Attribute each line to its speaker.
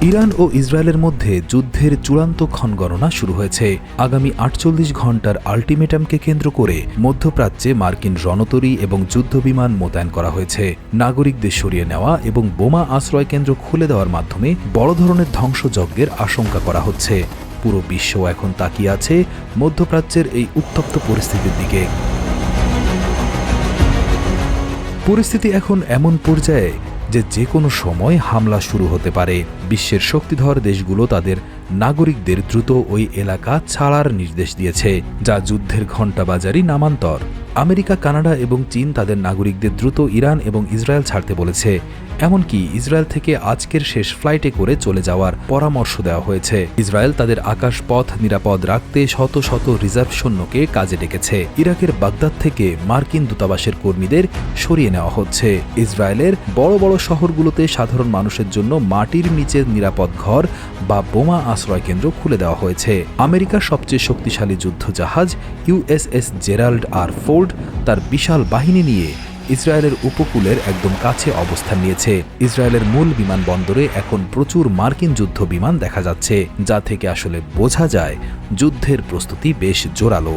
Speaker 1: Iran ও ইসরায়েলের মধ্যে যুদ্ধের চূড়ান্ত ক্ষণগণনা শুরু হয়েছে। আগামী ৪৮ ঘণ্টার আল্টিমেটামকে কেন্দ্র করে মধ্যপ্রাচ্যে মার্কিন রণতরী এবং যুদ্ধবিমান মোতায়েন করা হয়েছে। নাগরিকদের সরিয়ে নেওয়া এবং বোমা আশ্রয় কেন্দ্র খুলে দেওয়ার মাধ্যমে বড় ধরনের ধ্বংসযজ্ঞের আশঙ্কা করা হচ্ছে। পুরো বিশ্ব এখন তাকিয়ে আছে মধ্যপ্রাচ্যের এই উত্তপ্ত পরিস্থিতির দিকে। পরিস্থিতি এখন এমন পর্যায়ে যে কোনো সময় হামলা শুরু হতে পারে। বিশ্বের শক্তিধর দেশগুলো তাদের নাগরিকদের দ্রুত ওই এলাকা ছাড়ার নির্দেশ দিয়েছে, যা যুদ্ধের ঘণ্টাবাজারি নামান্তর। আমেরিকা, কানাডা এবং চীন তাদের নাগরিকদের দ্রুত ইরান এবং ইসরায়েল ছাড়তে বলেছে। এমনকি ইসরায়েল থেকে আজকের শেষ ফ্লাইটে করে চলে যাওয়ার পরামর্শ দেওয়া হয়েছে। ইসরায়েল তাদের আকাশপথ নিরাপদ রাখতে শত শত রিজার্ভ সৈন্যকে কাজে ডেকেছে। ইরাকের বাগদাদ থেকে মার্কিন দূতাবাসের কর্মীদের সরিয়ে নেওয়া হচ্ছে। ইসরায়েলের বড় বড় শহরগুলোতে সাধারণ মানুষের জন্য মাটির নিচের নিরাপদ ঘর বা বোমা আশ্রয় কেন্দ্র খুলে দেওয়া হয়েছে। আমেরিকার সবচেয়ে শক্তিশালী যুদ্ধজাহাজ USS জেরাল্ড আর ফোর্ড তার বিশাল বাহিনী নিয়ে ইসরায়েলের উপকূলের একদম কাছে অবস্থান নিয়েছে। ইসরায়েলের মূল বিমানবন্দরে এখন প্রচুর মার্কিন যুদ্ধ বিমান দেখা যাচ্ছে, যা থেকে আসলে বোঝা যায় যুদ্ধের প্রস্তুতি বেশ জোরালো।